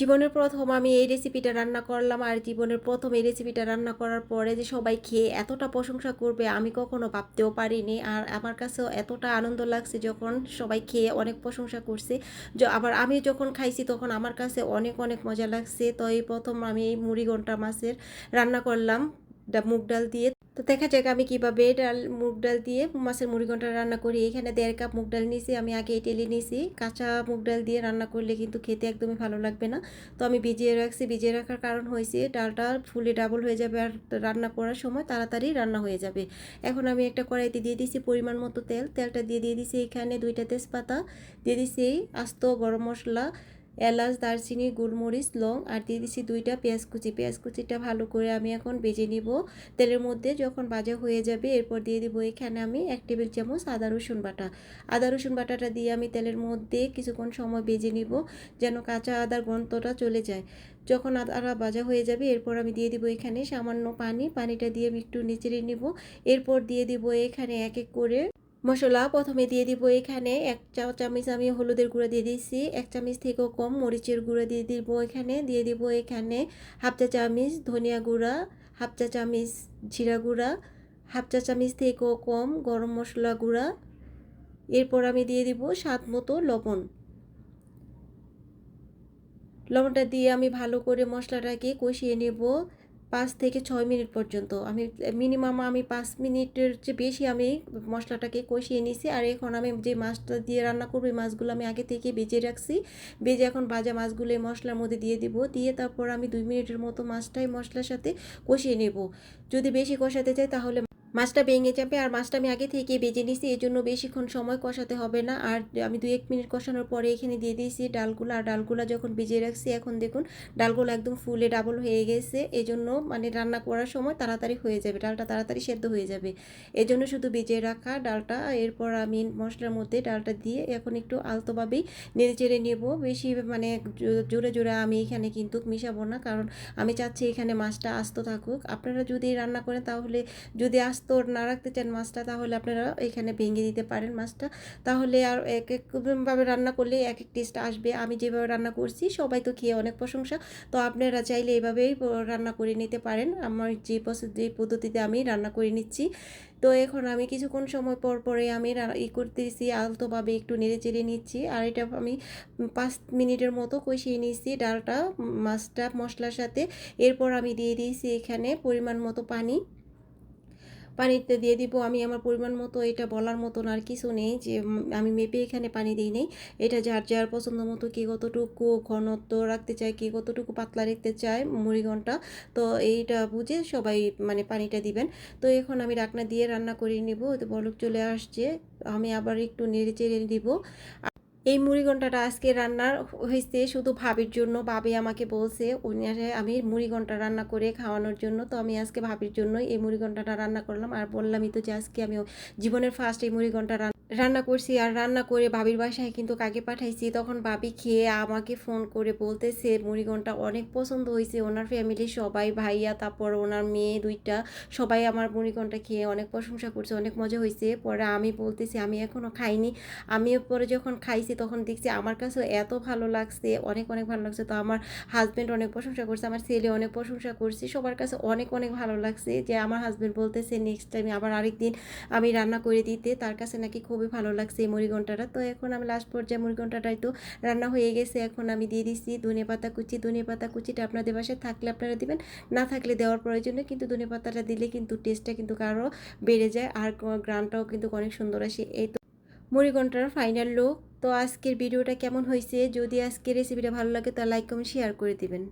জীবনের প্রথম আমি এই রেসিপিটা রান্না করলাম, আর জীবনের প্রথম এই রেসিপিটা রান্না করার পরে যে সবাই খেয়ে এতটা প্রশংসা করবে আমি কখনো ভাবতেও পারিনি। আর আমার কাছেও এতটা আনন্দ লাগছে যখন সবাই খেয়ে অনেক প্রশংসা করছে। আবার আমি যখন খাইছি তখন আমার কাছে অনেক অনেক মজা লাগছে। তো এই প্রথম আমি এই মুড়িঘন্টা মাছের রান্না করলাম মুগ ডাল দিয়ে। তো দেখা যাক আমি কিভাবে মুগ ডাল দিয়ে মাছের মুড়িঘন্টা রান্না করি। এখানে 1.5 কাপ মুগ ডাল নিয়েছি, আমি আগে টেলে নিয়েছি। কাঁচা মুগ ডাল দিয়ে রান্না করলে কিন্তু খেতে একদমই ভালো লাগবে না। তো আমি ভিজিয়ে রাখছি, ভিজিয়ে রাখার কারণ হয়েছে ডালটা ফুলে ডাবল হয়ে যাবে আর রান্না করার সময় তাড়াতাড়ি রান্না হয়ে যাবে। এখন আমি একটা কড়াইতে দিয়ে দিয়েছি পরিমাণ মতো তেল। তেলটা দিয়ে দিয়েছি এখানে 2টা তেজপাতা, দিয়ে দিয়েছি আস্ত গরম মশলা, এলাচ, দারচিনি, গোলমরিচ, লং, আর দিয়ে দিচ্ছি 2টা পেঁয়াজ কুচি। পেঁয়াজ কুচিটা ভালো করে আমি এখন ভেজে নিব তেলের মধ্যে। যখন ভাজা হয়ে যাবে এরপর দিয়ে দিব এখানে আমি 1 টেবিল চামচ আদা রসুন বাটা। আদা রসুন বাটাটা দিয়ে আমি তেলের মধ্যে কিছুক্ষণ সময় ভেজে নিব যেন কাঁচা আদার গন্ধটা চলে যায়। যখন আদা ভাজা হয়ে যাবে এরপর আমি দিয়ে দিব এখানে সামান্য পানি। পানিটা দিয়ে আমি একটু নেড়ে নিব। এরপর দিয়ে দিব এখানে এক এক করে মশলা। প্রথমে দিয়ে দিব এখানে 1 চা চামচ আমি হলুদের গুঁড়া দিয়ে দিয়েছি, 1 চামচ থেকেও কম মরিচের গুঁড়া দিয়ে দিব এখানে, দিয়ে দিব এখানে হাফ চা চামচ ধনিয়া গুঁড়া, হাফ চা চামচ জিরা গুঁড়া, হাফ চা চামচ থেকেও কম গরম মশলা গুঁড়া। এরপর আমি দিয়ে দিব স্বাদ মতো লবণ। লবণটা দিয়ে আমি ভালো করে মশলাটাকে কষিয়ে নেব 5 থেকে 6 মিনিট পর্যন্ত। আমি মিনিমাম 5 মিনিটের চেয়ে বেশি আমি মশলাটাকে কষিয়ে নিয়েছি। আর এখন আমি যে মাছটা দিয়ে রান্না করবো এই মাছগুলো আমি আগে থেকে ভেজে রাখছি। ভেজে এখন ভাজা মাছগুলো এই মশলার মধ্যে দিয়ে দিব। দিয়ে তারপর আমি 2 মিনিটের মতো মাছটাই মশলার সাথে কষিয়ে নেব। যদি বেশি কষাতে চাই তাহলে মাছটা ভেঙে যাবে। আর মাছটা আমি আগে থেকে ভেজে নিয়েছি, এই জন্য বেশিক্ষণ সময় কষাতে হবে না। আর আমি 2-1 মিনিট কষানোর পরে এখানে দিয়ে দিয়েছি ডালগুলো। আর ডালগুলো যখন ভিজিয়ে রাখছি এখন দেখুন ডালগুলো একদম ফুলে ডাবল হয়ে গেছে। এই জন্য মানে রান্না করার সময় তাড়াতাড়ি হয়ে যাবে, ডালটা তাড়াতাড়ি সেদ্ধ হয়ে যাবে। এই জন্য শুধু ভিজিয়ে রাখা ডালটা। এরপর আমি মশলার মধ্যে ডালটা দিয়ে এখন একটু আলতোভাবেই নেড়ে চেড়ে নেব। বেশি মানে জোরে জোরে আমি এখানে কিন্তু মিশাবো না, কারণ আমি চাচ্ছি এখানে মাছটা আস্ত থাকুক। আপনারা যদি রান্না করেন তাহলে যদি আস্ত না রাখতে চান মাছটা তাহলে আপনারা এখানে ভেঙে দিতে পারেন মাছটা। তাহলে আর এক একভাবে রান্না করলে এক এক টেস্ট আসবে। আমি যেভাবে রান্না করছি সবাই তো খেয়ে অনেক প্রশংসা। তো আপনারা চাইলে এভাবেই রান্না করে নিতে পারেন আমার যে পদ্ধতিতে আমি রান্না করে নিচ্ছি। তো এখন আমি কিছুক্ষণ সময় পর পরে আমি করতেছি, আলতোভাবে একটু নেড়ে চেড়ে নিচ্ছি। আর এটা আমি 5 মিনিটের মতো কষিয়ে নিচ্ছি ডালটা মাছটা মশলার সাথে। এরপর আমি দিয়ে দিয়েছি এখানে পরিমাণ মতো পানি। পানিতে দিয়ে দিব আমি আমার পরিমাণ মতো। এটা বলার মতন আর কিছু নেই যে আমি মেপে এখানে পানি দিই নেই। এটা যার যার পছন্দ মতো কে কতটুকু ঘনত্ব রাখতে চায়, কে কতটুকু পাতলা রাখতে চায় মুড়িঘণ্টা। তো এইটা বুঝে সবাই মানে পানিটা দিবেন। তো এখন আমি ঢাকনা দিয়ে রান্না করে নিব। তো বলক চলে আসছে, আমি আবার একটু নেড়ে চেড়ে দিব। এই মুড়িঘণ্টাটা আজকে রান্নার হয়েছে শুধু ভাবির জন্য। ভাবি আমাকে বলছে আমি মুড়িঘণ্টা রান্না করে খাওয়ানোর জন্য। তো আমি আজকে ভাবির জন্য এই মুড়িঘণ্টাটা রান্না করলাম। আর বললামই তো যে আজকে আমি জীবনের ফার্স্ট এই মুড়িঘণ্টা রান্না করছি। আর রান্না করে ভাবির বাসায় কিন্তু কাকে পাঠাইছি, তখন ভাবি খেয়ে আমাকে ফোন করে বলতেছে মুড়িঘণ্টা অনেক পছন্দ হয়েছে। ওনার ফ্যামিলির সবাই, ভাইয়া, তারপর ওনার মেয়ে 2টা, সবাই আমার মুড়িঘণ্টা খেয়ে অনেক প্রশংসা করছে, অনেক মজা হয়েছে। পরে আমি বলতেছি আমি এখনও খাইনি। আমি পরে যখন খাইছি তখন দেখছি আমার কাছেও এত ভালো লাগছে, অনেক অনেক ভালো লাগছে। তো আমার হাজব্যান্ড অনেক প্রশংসা করছে, আমার ছেলে অনেক প্রশংসা করছে, সবার কাছে অনেক অনেক ভালো লাগছে। যে আমার হাজব্যান্ড বলতেছে নেক্সট টাইম আবার আরেকদিন আমি রান্না করে দিতে, তার কাছে নাকি খুবই ভালো লাগছে এই মুড়িঘণ্টাটা। তো এখন আমি লাস্ট পর্যায়ে মুড়িঘণ্টাটাই তো রান্না হয়ে গেছে। এখন আমি দিয়ে দিচ্ছি ধনেপাতা কুচি। ধনেপাতা কুচিটা আপনাদের বাসায় থাকলে আপনারা দিবেন, না থাকলে দেওয়ার প্রয়োজনে, কিন্তু ধনেপাতাটা দিলে কিন্তু টেস্টটা কিন্তু আরও বেড়ে যায় আর গ্রানটাও কিন্তু অনেক সুন্দর আসে। এই তো মুড়িঘণ্টার ফাইনাল লুক। তো আজকের ভিডিওটা কেমন হয়েছে, যদি আজকের রেসিপিটা ভালো লাগে তা লাইক কমেন্ট শেয়ার করে দিবেন।